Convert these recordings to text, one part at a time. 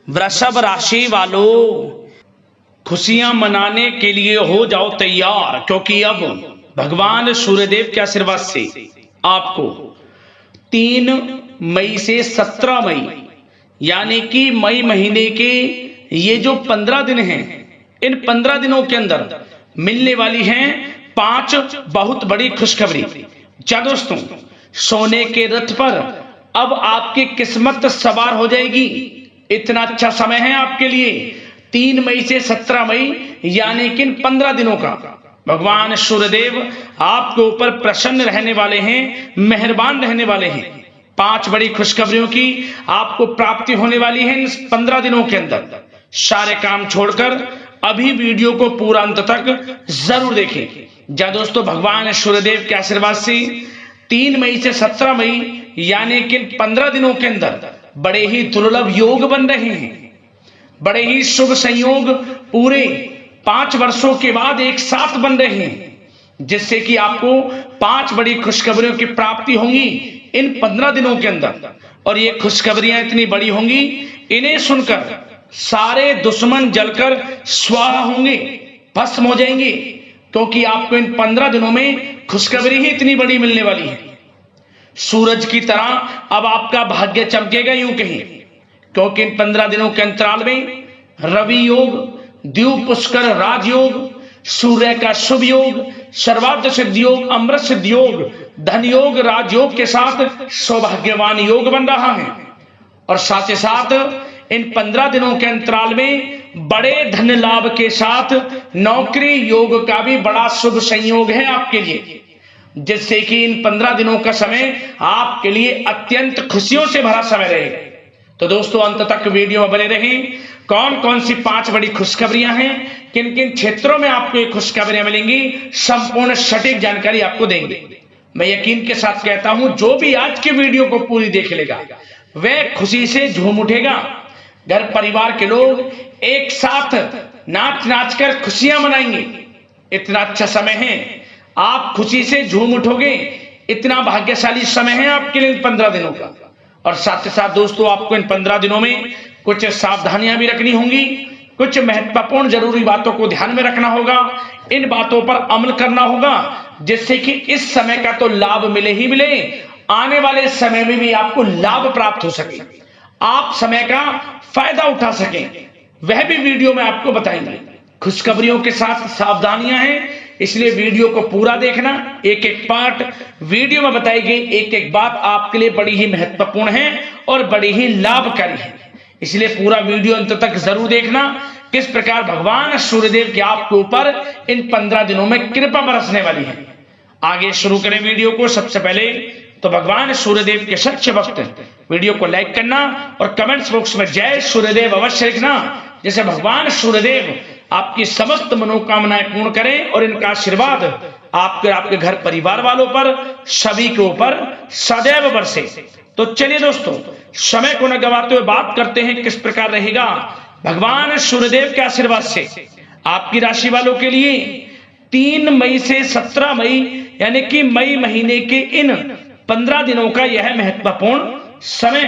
वृषभ राशि वालों, खुशियां मनाने के लिए हो जाओ तैयार, क्योंकि अब भगवान सूर्यदेव के आशीर्वाद से आपको 3 मई से 17 मई यानी कि मई महीने के ये जो 15 दिन हैं, इन 15 दिनों के अंदर मिलने वाली हैं 5 बहुत बड़ी खुशखबरी। क्या दोस्तों, सोने के रथ पर अब आपकी किस्मत सवार हो जाएगी। इतना अच्छा समय है आपके लिए 3 मई से 17 मई यानी कि 15 दिनों का भगवान सूर्यदेव आपके ऊपर प्रसन्न रहने वाले हैं, मेहरबान रहने वाले हैं। 5 बड़ी खुशखबरियों की आपको प्राप्ति होने वाली है इन 15 दिनों के अंदर। सारे काम छोड़कर अभी वीडियो को पूरा अंत तक जरूर देखें। जा दोस्तों, भगवान सूर्यदेव के आशीर्वाद से 3 मई से 17 मई यानी कि 15 दिनों के अंदर बड़े ही दुर्लभ योग बन रहे हैं। बड़े ही शुभ संयोग पूरे 5 वर्षों के बाद एक साथ बन रहे हैं, जिससे कि आपको 5 बड़ी खुशखबरियों की प्राप्ति होंगी इन 15 दिनों के अंदर। और ये खुशखबरियां इतनी बड़ी होंगी, इन्हें सुनकर सारे दुश्मन जलकर स्वाहा होंगे, भस्म हो जाएंगे, क्योंकि आपको इन 15 दिनों में खुशखबरी ही इतनी बड़ी मिलने वाली है। सूरज की तरह अब आपका भाग्य चमकेगा, यूं कहीं, क्योंकि इन 15 दिनों के अंतराल में रवि योग, द्वीप पुष्कर राजयोग, सूर्य का शुभ योग, सर्वार्थ सिद्ध योग, अमृत सिद्ध योग, धन योग, राजयोग के साथ सौभाग्यवान योग बन रहा है। और साथ ही साथ इन 15 दिनों के अंतराल में बड़े धन लाभ के साथ नौकरी योग का भी बड़ा शुभ संयोग है आपके लिए, जिससे कि इन 15 दिनों का समय आपके लिए अत्यंत खुशियों से भरा समय रहेगा। तो दोस्तों, अंत तक वीडियो में बने रहें। कौन कौन सी 5 बड़ी खुशखबरियां हैं, किन किन क्षेत्रों में आपको ये खुशखबरियां मिलेंगी, संपूर्ण सटीक जानकारी आपको देंगे। मैं यकीन के साथ कहता हूं, जो भी आज की वीडियो को पूरी देख लेगा वह खुशी से झूम उठेगा। घर परिवार के लोग एक साथ नाच नाच कर खुशियां मनाएंगे। इतना अच्छा समय है, आप खुशी से झूम उठोगे। इतना भाग्यशाली समय है आपके लिए 15 दिनों का। और साथ ही साथ दोस्तों, आपको इन 15 दिनों में कुछ सावधानियां भी रखनी होंगी, कुछ महत्वपूर्ण जरूरी बातों को ध्यान में रखना होगा, इन बातों पर अमल करना होगा, जिससे कि इस समय का तो लाभ मिले ही मिले, आने वाले समय में भी आपको लाभ प्राप्त हो सके, आप समय का फायदा उठा सकें, वह भी वीडियो में आपको बताएंगे। खुशखबरियों के साथ सावधानियां हैं, इसलिए वीडियो को पूरा देखना। एक एक पार्ट वीडियो में बताई गई एक एक बात आपके लिए बड़ी ही महत्वपूर्ण है और बड़ी ही लाभकारी है, इसलिए पूरा वीडियो अंत तक जरूर देखना। किस प्रकार भगवान सूर्यदेव के आपके ऊपर इन 15 दिनों में कृपा बरसने वाली है। आगे शुरू करें वीडियो को। सबसे पहले तो भगवान सूर्यदेव के सच्चे भक्त वीडियो को लाइक करना और कमेंट्स बॉक्स में जय सूर्यदेव अवश्य लिखना, जैसे भगवान सूर्यदेव आपकी समस्त मनोकामनाएं पूर्ण करें और इनका आशीर्वाद आपके घर परिवार वालों पर, सभी के ऊपर सदैव बरसे। तो चलिए दोस्तों, समय को न गवाते हुए बात करते हैं किस प्रकार रहेगा भगवान सूर्यदेव के आशीर्वाद से आपकी राशि वालों के लिए 3 मई से 17 मई यानी कि मई महीने के इन 15 दिनों का यह महत्वपूर्ण समय।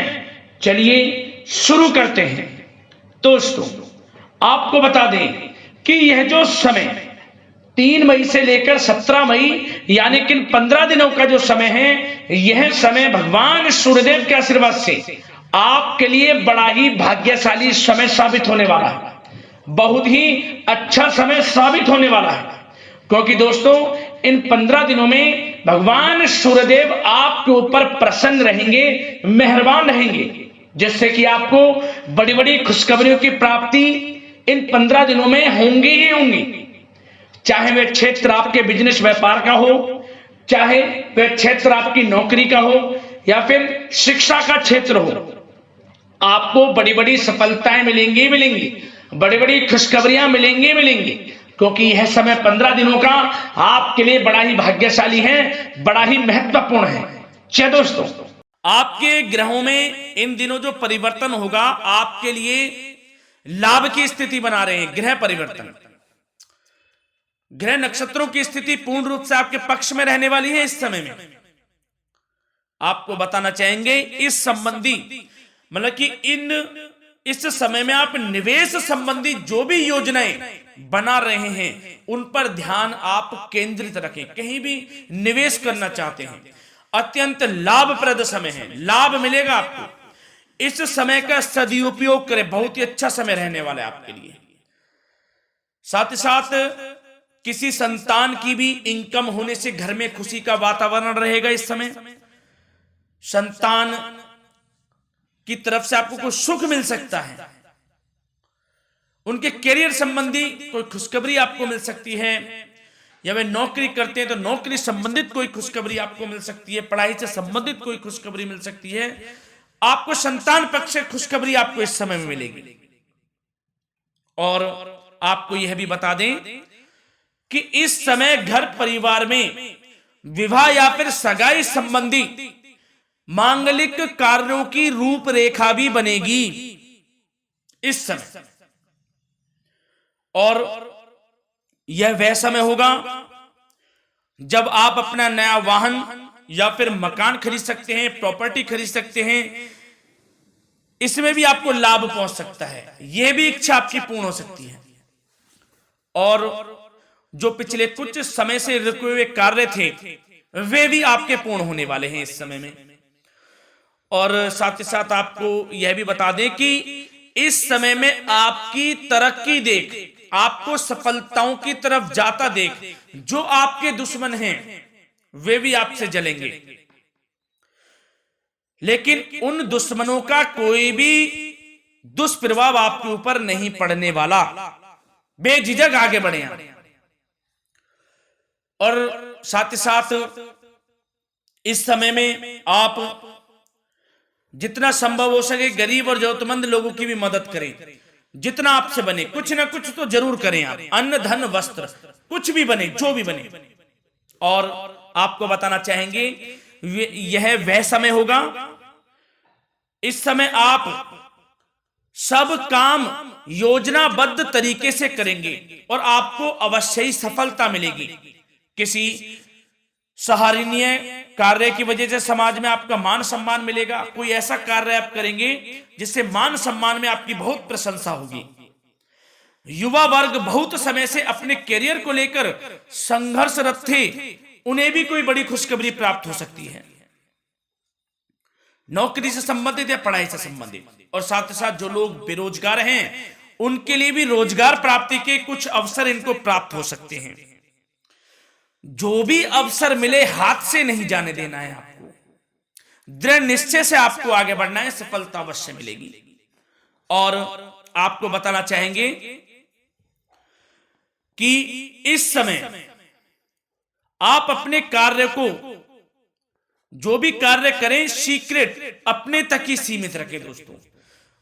चलिए शुरू करते हैं। दोस्तों, आपको बता दें कि यह जो समय 3 मई से लेकर 17 मई यानी कि 15 दिनों का जो समय है, यह समय भगवान सूर्यदेव के आशीर्वाद से आपके लिए बड़ा ही भाग्यशाली समय साबित होने वाला है। बहुत ही अच्छा समय साबित होने वाला है, क्योंकि दोस्तों इन 15 दिनों में भगवान सूर्यदेव आपके ऊपर प्रसन्न रहेंगे, मेहरबान रहेंगे, जिससे कि आपको बड़ी बड़ी खुशखबरियों की प्राप्ति इन 15 दिनों में होंगी ही होंगी। चाहे वह क्षेत्र आपके बिजनेस व्यापार का हो, चाहे वह क्षेत्र आपकी नौकरी का हो, या फिर शिक्षा का क्षेत्र हो, आपको बड़ी बड़ी सफलताएं मिलेंगी, बड़ी बड़ी खुशखबरियां मिलेंगी, क्योंकि यह समय 15 दिनों का आपके लिए बड़ा ही भाग्यशाली है, बड़ा ही महत्वपूर्ण है। चलिए दोस्तों, आपके ग्रहों में इन दिनों जो परिवर्तन होगा आपके लिए लाभ की स्थिति बना रहे हैं। ग्रह परिवर्तन, ग्रह नक्षत्रों की स्थिति पूर्ण रूप से आपके पक्ष में रहने वाली है। इस समय में आपको बताना चाहेंगे इस संबंधी, मतलब कि इन इस समय में आप निवेश संबंधी जो भी योजनाएं बना रहे हैं उन पर ध्यान आप केंद्रित रखें। कहीं भी निवेश करना चाहते हैं, अत्यंत लाभप्रद समय है, लाभ मिलेगा आपको। इस समय का सदुपयोग करें, बहुत ही अच्छा समय रहने वाला है आपके लिए। साथ ही साथ किसी संतान की भी इनकम होने से घर में खुशी का वातावरण रहेगा। इस समय संतान की तरफ से आपको कुछ सुख मिल सकता है, उनके करियर संबंधी कोई खुशखबरी आपको मिल सकती है, या वे नौकरी करते हैं तो नौकरी संबंधित कोई खुशखबरी आपको मिल सकती है, पढ़ाई से संबंधित कोई खुशखबरी मिल सकती है। आपको संतान पक्ष से खुशखबरी आपको इस समय में मिलेगी। और आपको यह भी बता दें कि इस समय घर परिवार में विवाह या फिर सगाई संबंधी मांगलिक कार्यों की रूपरेखा भी बनेगी इस समय। और यह वह समय होगा जब आप अपना नया वाहन या फिर मकान खरीद सकते हैं, प्रॉपर्टी खरीद सकते हैं। इसमें भी आपको लाभ पहुंच सकता है, यह भी इच्छा आपकी पूर्ण हो सकती है। और जो पिछले कुछ समय से रुके हुए कार्य थे वे भी आपके पूर्ण होने वाले हैं इस समय में। और साथ ही साथ आपको यह भी बता दें कि इस समय में आपकी तरक्की देख, आपको सफलताओं की तरफ जाता देख जो आपके दुश्मन हैं वे भी आपसे जलेंगे, लेकिन उन दुश्मनों का कोई भी दुष्प्रभाव आपके ऊपर नहीं पड़ने वाला। बेझिझक आगे बढ़े आप। और साथ ही साथ इस समय में आप जितना संभव हो सके गरीब और जरूरतमंद लोगों की भी मदद करें। जितना आपसे बने कुछ ना कुछ तो जरूर करें आप, अन्न धन वस्त्र कुछ भी बने, जो भी बने। और आपको बताना चाहेंगे यह वह समय होगा, इस समय आप सब काम योजनाबद्ध तरीके से करेंगे और आपको अवश्य ही सफलता मिलेगी। किसी सराहनीय कार्य की वजह से समाज में आपका मान सम्मान मिलेगा। कोई ऐसा कार्य आप करेंगे जिससे मान सम्मान में आपकी बहुत प्रशंसा होगी। युवा वर्ग बहुत समय से अपने करियर को लेकर संघर्षरत थे, उन्हें भी कोई बड़ी खुशखबरी प्राप्त हो सकती है, नौकरी से संबंधित या पढ़ाई से संबंधित। और साथ ही साथ जो लोग बेरोजगार हैं उनके लिए भी रोजगार प्राप्ति के कुछ अवसर इनको प्राप्त हो सकते हैं। जो भी अवसर मिले हाथ से नहीं जाने देना है आपको, दृढ़ निश्चय से आपको आगे बढ़ना है, सफलता अवश्य मिलेगी। और आपको बताना चाहेंगे कि इस समय आप अपने कार्य को, जो भी कार्य करें, सीक्रेट अपने तक ही सीमित रखें दोस्तों।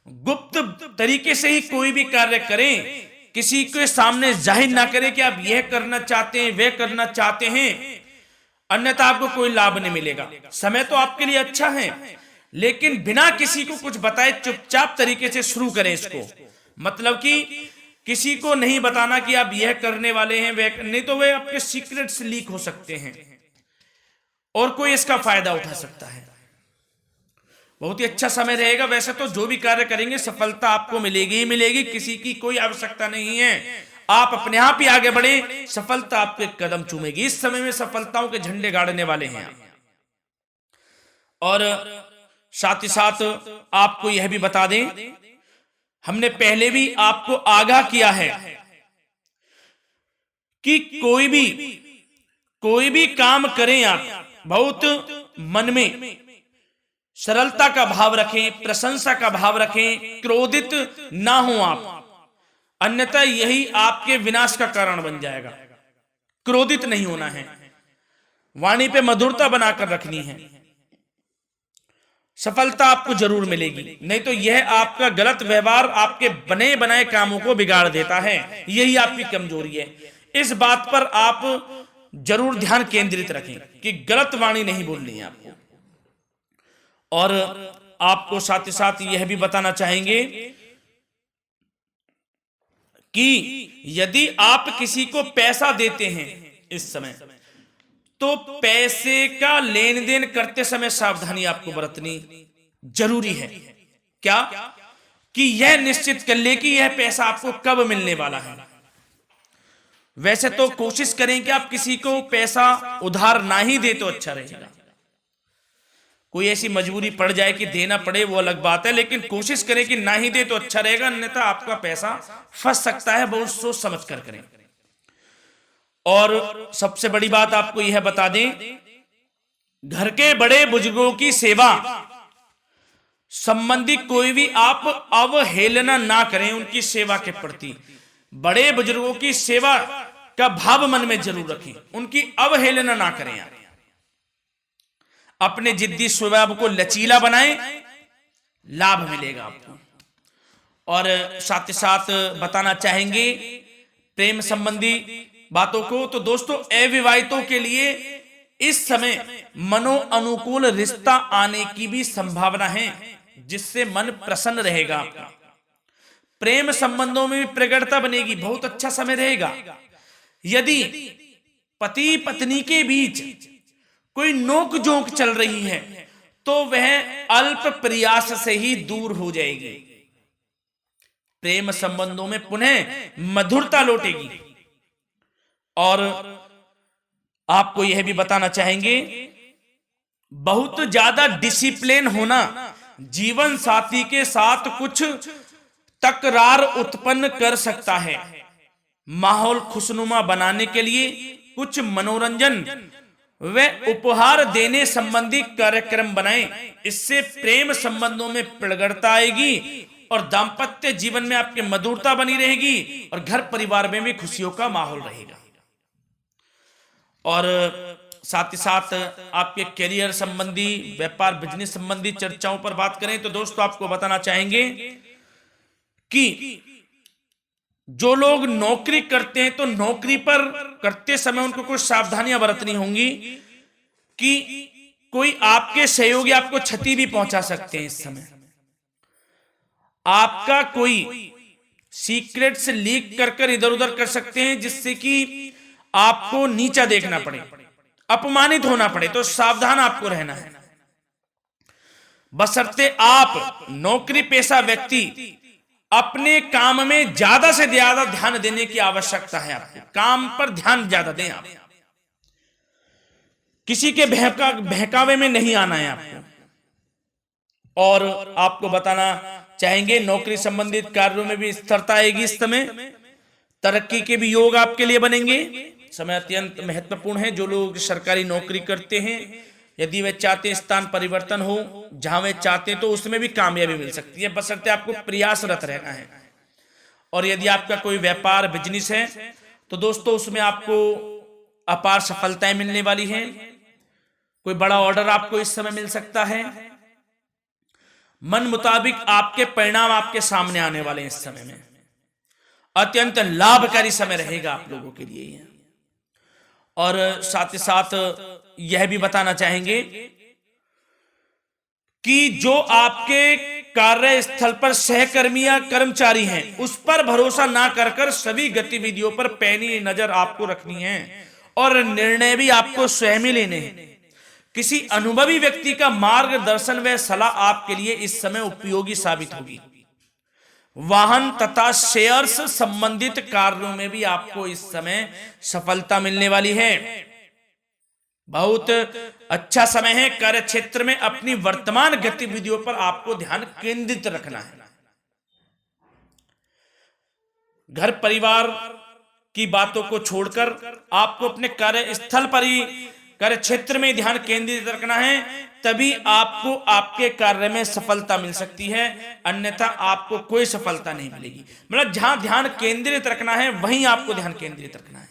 गुप्त तरीके से ही कोई भी कार्य करें, किसी के सामने जाहिर ना करें कि आप यह करना चाहते हैं, वह करना चाहते हैं, अन्यथा आपको कोई लाभ नहीं मिलेगा। समय तो आपके लिए अच्छा है, लेकिन बिना किसी को कुछ बताए चुपचाप तरीके से शुरू करें इसको। मतलब कि किसी को नहीं बताना कि आप यह करने वाले हैं, वह नहीं, तो वे आपके सीक्रेट्स लीक हो सकते हैं और कोई इसका फायदा उठा सकता है। बहुत ही अच्छा समय रहेगा। वैसे तो जो भी कार्य करेंगे सफलता आपको मिलेगी ही मिलेगी, किसी की कोई आवश्यकता नहीं है। आप अपने आप ही आगे बढ़े, सफलता आपके कदम चूमेगी। इस समय में सफलताओं के झंडे गाड़ने वाले हैं आप। और साथ ही साथ आपको यह भी बता दें, हमने पहले भी आपको आगाह किया है कि कोई भी काम करें आप बहुत मन में सरलता का भाव रखें, प्रशंसा का भाव रखें, क्रोधित ना हो आप, अन्यथा यही आपके विनाश का कारण बन जाएगा। क्रोधित नहीं होना है, वाणी पे मधुरता बनाकर रखनी है, सफलता आपको जरूर मिलेगी। नहीं तो यह आपका गलत व्यवहार आपके बने बनाए कामों को बिगाड़ देता है, यही आपकी कमजोरी है। इस बात पर आप जरूर ध्यान केंद्रित रखें कि गलत वाणी नहीं बोलनी है आपको। और आपको साथ ही साथ यह भी बताना चाहेंगे कि यदि आप किसी को पैसा देते हैं इस समय, तो पैसे का लेन देन करते समय सावधानी आपको बरतनी जरूरी है। क्या? कि यह निश्चित कर ले कि यह पैसा आपको कब मिलने वाला है। वैसे तो कोशिश करें कि आप किसी को पैसा उधार ना ही दे तो अच्छा रहेगा। कोई ऐसी मजबूरी पड़ जाए कि देना पड़े वो अलग बात है, लेकिन कोशिश करें कि ना ही दे तो अच्छा रहेगा, अन्यथा आपका पैसा फंस सकता है। बहुत सोच समझ कर करें। और सबसे बड़ी बात आपको यह बता दें, घर के बड़े बुजुर्गों की सेवा संबंधी कोई भी आप अवहेलना ना करें। उनकी सेवा के प्रति बड़े बुजुर्गों की सेवा का भाव मन में जरूर रखें, उनकी अवहेलना ना करें। आप अपने जिद्दी स्वभाव को लचीला बनाएं, लाभ मिलेगा आपको। और साथ ही साथ बताना चाहेंगे प्रेम संबंधी बातों को, तो दोस्तों अविवाहितों के लिए इस समय मनो अनुकूल रिश्ता आने की भी संभावना है, जिससे मन प्रसन्न रहेगा आपका। प्रेम संबंधों में भी प्रगाढ़ता बनेगी, बहुत अच्छा समय रहेगा। यदि पति पत्नी के बीच कोई नोक जोक चल रही है तो वह अल्प प्रयास से ही दूर हो जाएगी। प्रेम संबंधों में पुनः मधुरता लौटेगी। और आपको यह भी बताना चाहेंगे, बहुत ज्यादा डिसिप्लिन होना जीवन साथी के साथ कुछ तकरार उत्पन्न कर सकता है। माहौल खुशनुमा बनाने के लिए कुछ मनोरंजन व उपहार देने संबंधी कार्यक्रम बनाएं। इससे प्रेम संबंधों में प्रगाढ़ता आएगी और दाम्पत्य जीवन में आपकी मधुरता बनी रहेगी और घर परिवार में भी खुशियों का माहौल रहेगा। और साथ ही साथ आपके करियर संबंधी, व्यापार बिजनेस संबंधी चर्चाओं पर बात करें तो दोस्तों आपको बताना चाहेंगे कि जो लोग नौकरी करते हैं तो नौकरी पर करते समय उनको कुछ सावधानियां बरतनी होंगी कि कोई आपके सहयोगी आपको क्षति भी पहुंचा सकते हैं। इस समय आपका कोई सीक्रेट्स लीक कर इधर उधर कर सकते हैं, जिससे कि आपको नीचा देखना पड़े, अपमानित होना पड़े। तो सावधान आपको रहना है। बशर्ते आप नौकरी पेशा व्यक्ति अपने काम में ज्यादा से ज्यादा ध्यान देने की आवश्यकता है। आपको काम पर ध्यान ज्यादा दें। आप किसी के बहकावे में नहीं आना है आपको। और आपको बताना चाहेंगे नौकरी संबंधित कार्यों में भी स्थिरता आएगी। इस समय तरक्की के भी योग आपके लिए बनेंगे। समय अत्यंत महत्वपूर्ण है। जो लोग सरकारी नौकरी करते हैं, यदि वे चाहते हैं स्थान परिवर्तन हो, जहां वे चाहते हैं, तो उसमें भी कामयाबी मिल सकती है, बशर्ते आपको प्रयासरत रहना है। और यदि आपका कोई व्यापार बिजनेस है तो दोस्तों उसमें आपको अपार सफलताएं मिलने वाली हैं। कोई बड़ा ऑर्डर आपको इस समय मिल सकता है। मन मुताबिक आपके परिणाम आपके सामने आने वाले हैं। इस समय में अत्यंत लाभकारी समय रहेगा आप लोगों के लिए। और साथ ही साथ यह भी बताना चाहेंगे कि जो आपके कार्यस्थल पर सहकर्मी या कर्मचारी हैं, उस पर भरोसा ना कर सभी गतिविधियों पर पैनी नजर आपको रखनी है और निर्णय भी आपको स्वयं ही लेने हैं। किसी अनुभवी व्यक्ति का मार्गदर्शन व सलाह आपके लिए इस समय उपयोगी साबित होगी। वाहन तथा शेयर्स संबंधित कार्यों में भी आपको इस समय सफलता मिलने वाली है। बहुत अच्छा समय है। कार्य क्षेत्र में अपनी वर्तमान गतिविधियों पर आपको ध्यान केंद्रित रखना है। घर परिवार की बातों को छोड़कर आपको अपने कार्यस्थल पर ही, कार्य क्षेत्र में ध्यान केंद्रित रखना है, तभी आपको आपके कार्य में सफलता मिल सकती है, अन्यथा आपको कोई सफलता नहीं मिलेगी। मतलब जहां ध्यान केंद्रित रखना है वहीं आपको ध्यान केंद्रित रखना है।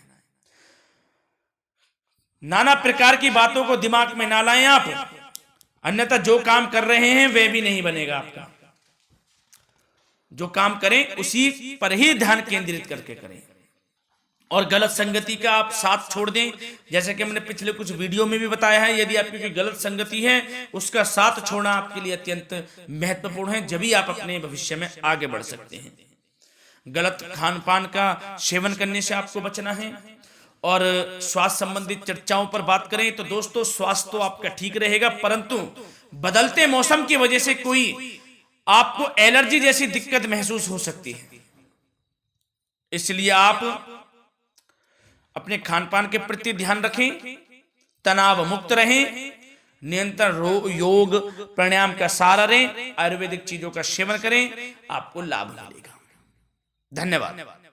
नाना प्रकार की बातों को दिमाग में ना लाएं आप, अन्यथा जो काम कर रहे हैं वह भी नहीं बनेगा आपका। जो काम करें उसी पर ही ध्यान केंद्रित करके करें और गलत संगति का आप साथ छोड़ दें। जैसे कि मैंने पिछले कुछ वीडियो में भी बताया है, यदि आपकी कोई गलत संगति है उसका साथ छोड़ना आपके लिए अत्यंत महत्वपूर्ण है, जब ही आप अपने भविष्य में आगे बढ़ सकते हैं। गलत खान पान का सेवन करने से आपको बचना है। और स्वास्थ्य संबंधित चर्चाओं पर बात करें तो दोस्तों स्वास्थ्य तो आपका ठीक रहेगा, परंतु बदलते मौसम की वजह से कोई आपको एलर्जी जैसी दिक्कत महसूस हो सकती है। इसलिए आप अपने खान पान के प्रति ध्यान रखें, तनाव मुक्त रहें, नियंत्रण योग प्राणायाम का सहारा रहें, आयुर्वेदिक चीजों का सेवन करें, आपको लाभ मिलेगा। धन्यवाद।